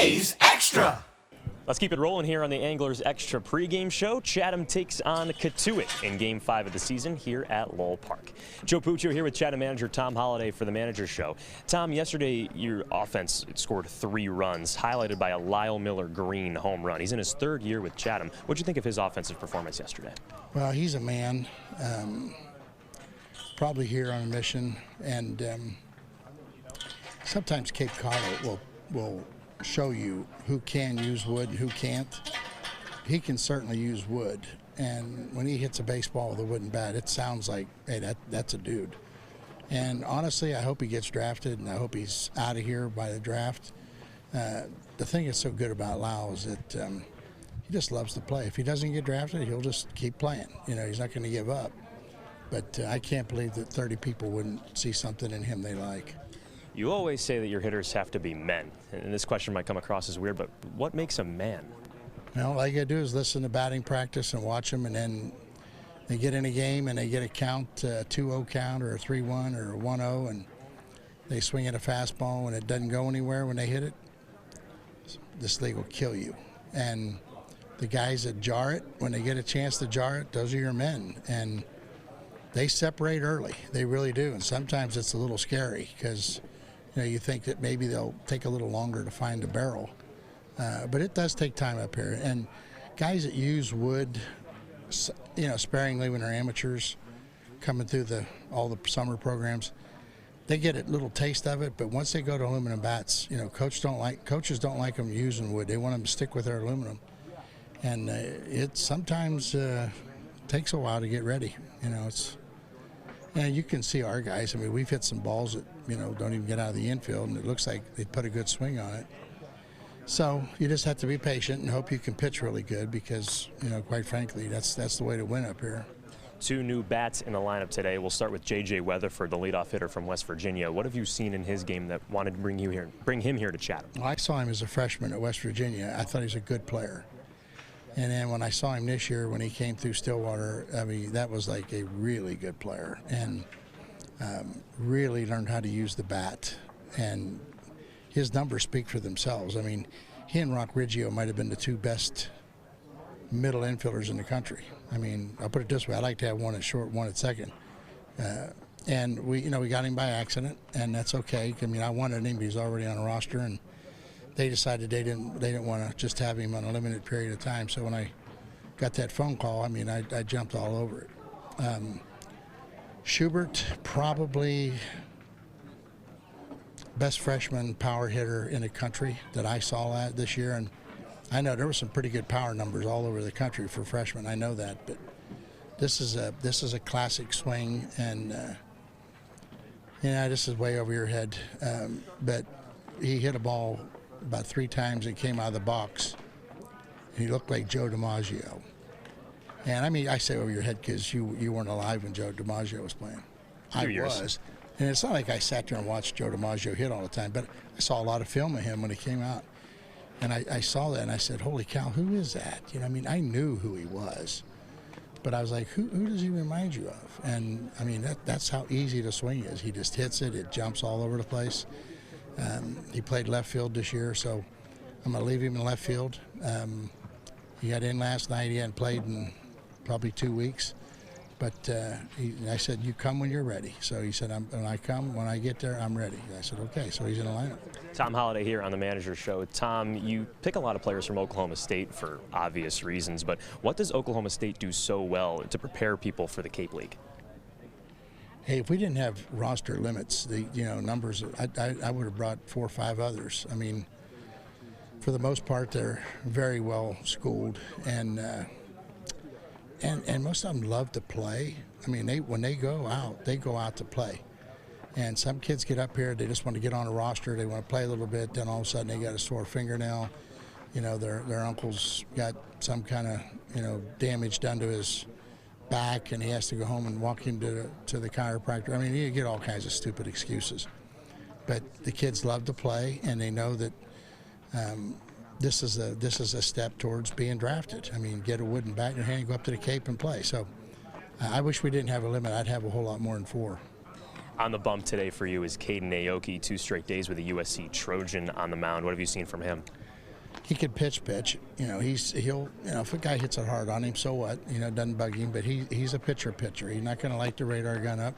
today's Extra. Let's keep it rolling here on the Anglers Extra pregame show. Chatham takes on Cotuit in Game 5 of the season here at Lowell Park. Joe Puccio here with Chatham manager Tom Holliday for the Manager's Show. Tom, yesterday your offense scored 3 runs, highlighted by a Lyle Miller Green home run. He's in his 3rd year with Chatham. What did you think of his offensive performance yesterday? Well, he's a man, probably here on a mission, and sometimes Cape Cod will show you who can use wood and who can't. He can certainly use wood, and when he hits a baseball with a wooden bat, it sounds like, hey, that's a dude. And honestly, I hope he gets drafted, and I hope he's out of here by the draft. The thing that's so good about Lau is that he just loves to play. If he doesn't get drafted, he'll just keep playing. You know, he's not going to give up. But I can't believe that 30 people wouldn't see something in him they like. You always say that your hitters have to be men, and this question might come across as weird, but what makes a man? Well, all you gotta do is listen to batting practice and watch them, and then they get in a game and they get a count, a 2-0 count or a 3-1 or a 1-0, and they swing at a fastball and it doesn't go anywhere when they hit it. This league will kill you. And the guys that jar it, when they get a chance to jar it, those are your men. And they separate early, they really do. And sometimes it's a little scary because you think that maybe they'll take a little longer to find a barrel. But it does take time up here. And guys that use wood, sparingly when they're amateurs, coming through all the summer programs, they get a little taste of it. But once they go to aluminum bats, coaches don't like them using wood. They want them to stick with their aluminum. And it sometimes takes a while to get ready. You can see our guys. I mean, we've hit some balls that, don't even get out of the infield, and it looks like they put a good swing on it. So you just have to be patient and hope you can pitch really good because, quite frankly, that's the way to win up here. 2 new bats in the lineup today. We'll start with J.J. Weatherford, the leadoff hitter from West Virginia. What have you seen in his game that wanted to bring him here to Chatham? Well, I saw him as a freshman at West Virginia. I thought he was a good player. And then when I saw him this year, when he came through Stillwater, I mean, that was like a really good player and really learned how to use the bat. And his numbers speak for themselves. I mean, he and Rock Riggio might have been the 2 best middle infielders in the country. I mean, I'll put it this way: I like to have one at short, one at second. And we got him by accident, and that's okay. I mean, I wanted him, but he's already on a roster, and they decided they didn't want to just have him on a limited period of time. So when I got that phone call, I mean, I jumped all over it. Schubert, probably best freshman power hitter in the country that I saw this year. And I know there were some pretty good power numbers all over the country for freshmen. I know that, but this is a classic swing, and this is way over your head. But he hit a ball about 3 times and came out of the box. He looked like Joe DiMaggio. And I mean, I say over your head because you weren't alive when Joe DiMaggio was playing. I was. And it's not like I sat there and watched Joe DiMaggio hit all the time, but I saw a lot of film of him when he came out. And I saw that and I said, holy cow, who is that? I mean, I knew who he was. But I was like, who does he remind you of? And I mean, that's how easy the swing is. He just hits it, it jumps all over the place. He played left field this year, so I'm going to leave him in left field. He got in last night. He hadn't played in probably 2 weeks. But I said, you come when you're ready. So he said, when I get there, I'm ready. I said, okay, so he's in the lineup. Tom Holliday here on the Manager's Show. Tom, you pick a lot of players from Oklahoma State for obvious reasons, but what does Oklahoma State do so well to prepare people for the Cape League? Hey, if we didn't have roster limits, the numbers, I would have brought 4 or 5 others. I mean, for the most part, they're very well schooled, and most of them love to play. I mean, when they go out to play. And some kids get up here, they just want to get on a roster, they want to play a little bit, then all of a sudden they got a sore fingernail. Their uncle's got some kind of, damage done to his back, and he has to go home and walk him to the chiropractor. I mean, you get all kinds of stupid excuses. But the kids love to play, and they know that this is a step towards being drafted. I mean, get a wooden bat in your hand and go up to the Cape and play. So I wish we didn't have a limit. I'd have a whole lot more than 4. On the bump today for you is Caden Aoki, 2 straight days with a USC Trojan on the mound. What have you seen from him? he could pitch. You know, he'll if a guy hits it hard on him, so what? You know, it doesn't bug him. But he's a pitcher. He's not going to light the radar gun up.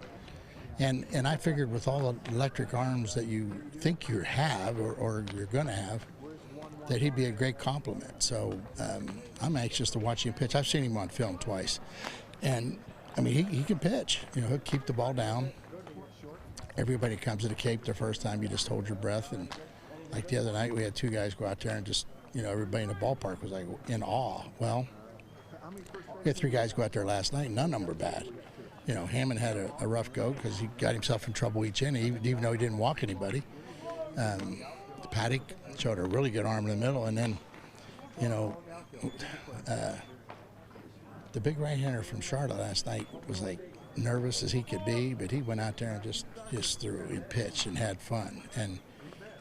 And I figured with all the electric arms that you think you have or you're going to have, that he'd be a great compliment. So I'm anxious to watch him pitch. I've seen him on film twice, and I mean he can pitch. You know, he'll keep the ball down. Everybody comes to the Cape the first time, you just hold your breath. And like the other night, we had 2 guys go out there and just, you know, everybody in the ballpark was like in awe. Well, we had 3 guys go out there last night, none of them were bad. You know, Hammond had a rough go because he got himself in trouble each inning, even though he didn't walk anybody. Paddock showed a really good arm in the middle, and then, you know, the big right-hander from Charlotte last night was like nervous as he could be, but he went out there and just threw and pitched and had fun. And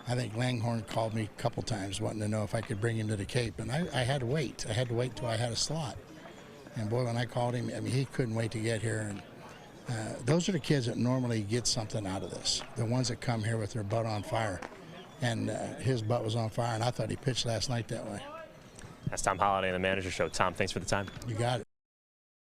I think Langhorne called me a couple times wanting to know if I could bring him to the Cape, and I had to wait. I had to wait until I had a slot. And boy, when I called him, I mean, he couldn't wait to get here. And those are the kids that normally get something out of this, the ones that come here with their butt on fire. And his butt was on fire, and I thought he pitched last night that way. That's Tom Holliday on the Manager Show. Tom, thanks for the time. You got it.